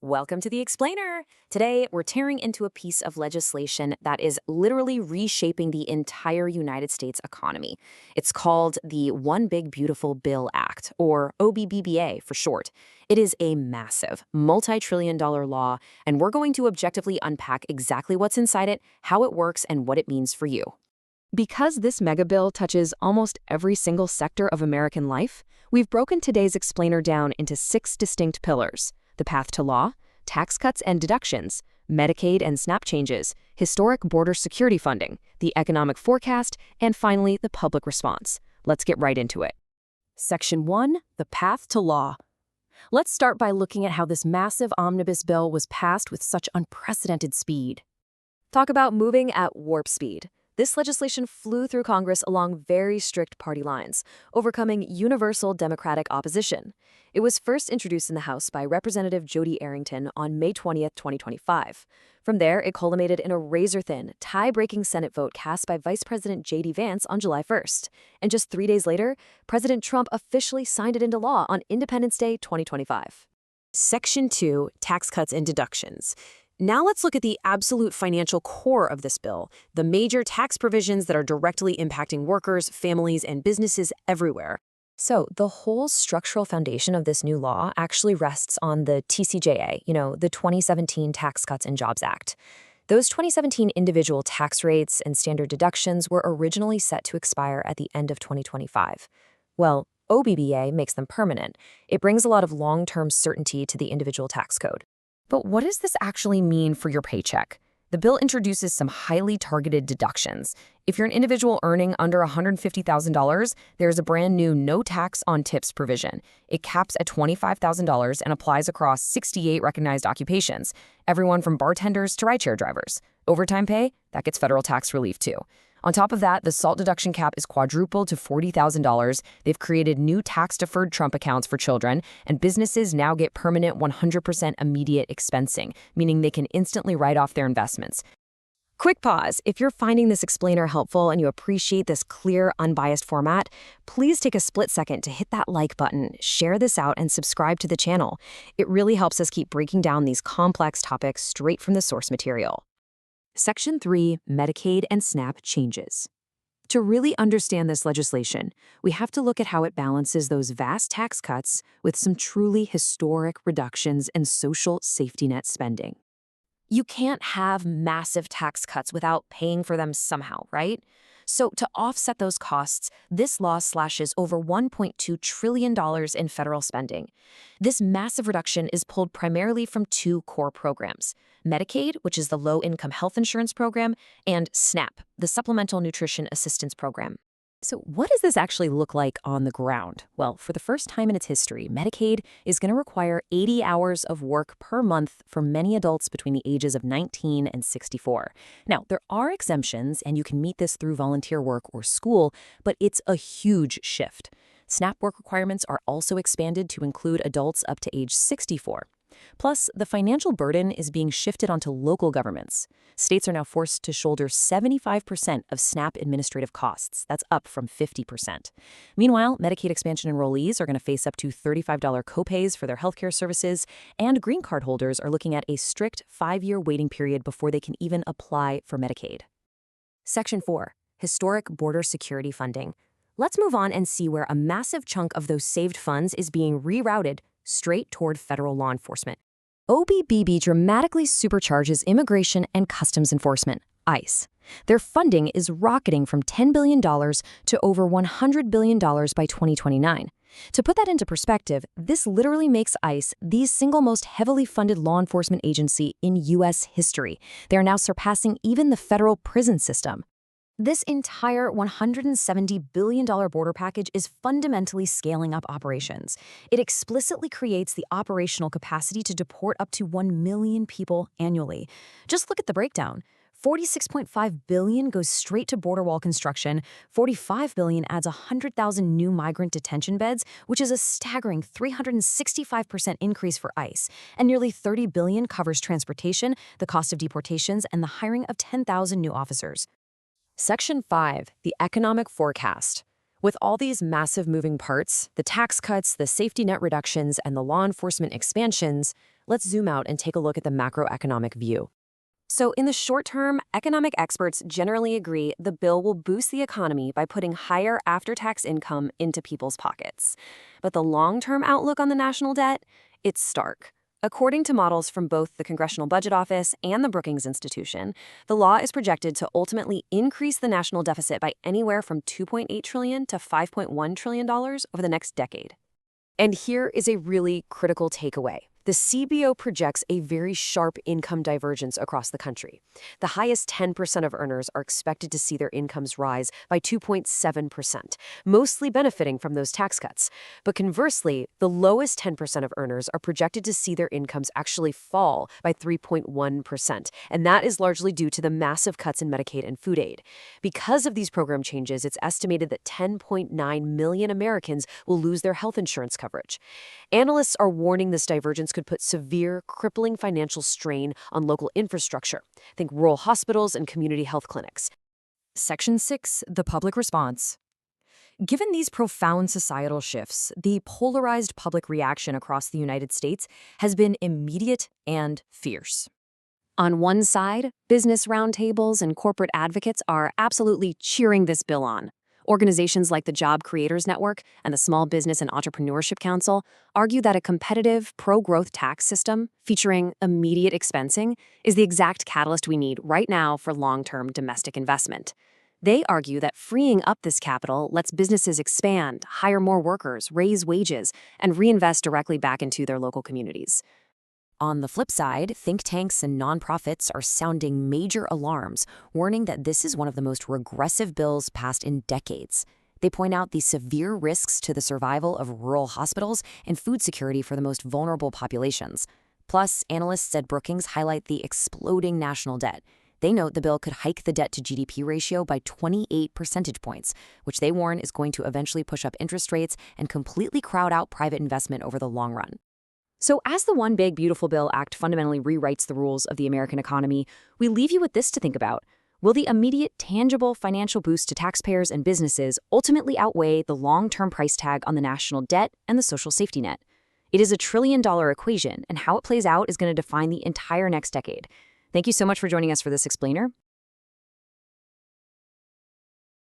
Welcome to the Explainer. Today, we're tearing into a piece of legislation that is literally reshaping the entire United States economy. It's called the One Big Beautiful Bill Act, or OBBBA for short. It is a massive, multi-trillion-dollar law, and we're going to objectively unpack exactly what's inside it, how it works, and what it means for you. Because this mega bill touches almost every single sector of American life, we've broken today's Explainer down into 6 distinct pillars: the path to law, tax cuts and deductions, Medicaid and SNAP changes, historic border security funding, the economic forecast, and finally, the public response. Let's get right into it. Section 1, the path to law. Let's start by looking at how this massive omnibus bill was passed with such unprecedented speed. Talk about moving at warp speed. This legislation flew through Congress along very strict party lines, overcoming universal Democratic opposition. It was first introduced in the House by Representative Jody Arrington on May 20th, 2025. From there, it culminated in a razor-thin, tie-breaking Senate vote cast by Vice President J.D. Vance on July 1st. And just 3 days later, President Trump officially signed it into law on Independence Day 2025. Section 2, tax cuts and deductions. Now let's look at the absolute financial core of this bill, the major tax provisions that are directly impacting workers, families, and businesses everywhere. So the whole structural foundation of this new law actually rests on the TCJA, the 2017 Tax Cuts and Jobs Act. Those 2017 individual tax rates and standard deductions were originally set to expire at the end of 2025. Well, OBBBA makes them permanent. It brings a lot of long-term certainty to the individual tax code. But what does this actually mean for your paycheck? The bill introduces some highly targeted deductions. If you're an individual earning under $150,000, there's a brand new no tax on tips provision. It caps at $25,000 and applies across 68 recognized occupations, everyone from bartenders to rideshare drivers. Overtime pay, that gets federal tax relief too. On top of that, the SALT deduction cap is quadrupled to $40,000. They've created new tax-deferred Trump accounts for children, and businesses now get permanent 100% immediate expensing, meaning they can instantly write off their investments. Quick pause. If you're finding this explainer helpful and you appreciate this clear, unbiased format, please take a split second to hit that like button, share this out, and subscribe to the channel. It really helps us keep breaking down these complex topics straight from the source material. Section 3, Medicaid and SNAP changes. To really understand this legislation, we have to look at how it balances those vast tax cuts with some truly historic reductions in social safety net spending. You can't have massive tax cuts without paying for them somehow, right? So to offset those costs, this law slashes over $1.2 trillion in federal spending. This massive reduction is pulled primarily from 2 core programs: Medicaid, which is the low-income health insurance program, and SNAP, the Supplemental Nutrition Assistance Program. So what does this actually look like on the ground? Well, for the first time in its history, Medicaid is going to require 80 hours of work per month for many adults between the ages of 19 and 64. Now, there are exemptions, and you can meet this through volunteer work or school, but it's a huge shift. SNAP work requirements are also expanded to include adults up to age 64. Plus, the financial burden is being shifted onto local governments. States are now forced to shoulder 75% of SNAP administrative costs. That's up from 50%. Meanwhile, Medicaid expansion enrollees are going to face up to $35 copays for their healthcare services, and green card holders are looking at a strict 5-year waiting period before they can even apply for Medicaid. Section 4, Historic Border Security Funding. Let's move on and see where a massive chunk of those saved funds is being rerouted straight toward federal law enforcement. OBBB dramatically supercharges Immigration and Customs Enforcement, ICE. Their funding is rocketing from $10 billion to over $100 billion by 2029. To put that into perspective, this literally makes ICE the single most heavily funded law enforcement agency in U.S. history. They are now surpassing even the federal prison system. This entire $170 billion border package is fundamentally scaling up operations. It explicitly creates the operational capacity to deport up to 1 million people annually. Just look at the breakdown. $46.5 billion goes straight to border wall construction, $45 billion adds 100,000 new migrant detention beds, which is a staggering 365% increase for ICE, and nearly $30 billion covers transportation, the cost of deportations, and the hiring of 10,000 new officers. Section 5, the economic forecast. With all these massive moving parts, the tax cuts, the safety net reductions, and the law enforcement expansions, let's zoom out and take a look at the macroeconomic view. So in the short term, economic experts generally agree the bill will boost the economy by putting higher after-tax income into people's pockets. But the long-term outlook on the national debt, it's stark. According to models from both the Congressional Budget Office and the Brookings Institution, the law is projected to ultimately increase the national deficit by anywhere from $2.8 trillion to $5.1 trillion over the next decade. And here is a really critical takeaway. The CBO projects a very sharp income divergence across the country. The highest 10% of earners are expected to see their incomes rise by 2.7%, mostly benefiting from those tax cuts. But conversely, the lowest 10% of earners are projected to see their incomes actually fall by 3.1%, and that is largely due to the massive cuts in Medicaid and food aid. Because of these program changes, it's estimated that 10.9 million Americans will lose their health insurance coverage. Analysts are warning this divergence could put severe, crippling financial strain on local infrastructure. Think rural hospitals and community health clinics. Section 6, the public response. Given these profound societal shifts, the polarized public reaction across the United States has been immediate and fierce. On one side, business roundtables and corporate advocates are absolutely cheering this bill on. Organizations like the Job Creators Network and the Small Business and Entrepreneurship Council argue that a competitive, pro-growth tax system featuring immediate expensing is the exact catalyst we need right now for long-term domestic investment. They argue that freeing up this capital lets businesses expand, hire more workers, raise wages, and reinvest directly back into their local communities. On the flip side, think tanks and nonprofits are sounding major alarms, warning that this is one of the most regressive bills passed in decades. They point out the severe risks to the survival of rural hospitals and food security for the most vulnerable populations. Plus, analysts at Brookings highlight the exploding national debt. They note the bill could hike the debt-to-GDP ratio by 28 percentage points, which they warn is going to eventually push up interest rates and completely crowd out private investment over the long run. So as the One Big Beautiful Bill Act fundamentally rewrites the rules of the American economy, we leave you with this to think about. Will the immediate, tangible financial boost to taxpayers and businesses ultimately outweigh the long-term price tag on the national debt and the social safety net? It is a trillion-dollar equation, and how it plays out is going to define the entire next decade. Thank you so much for joining us for this explainer.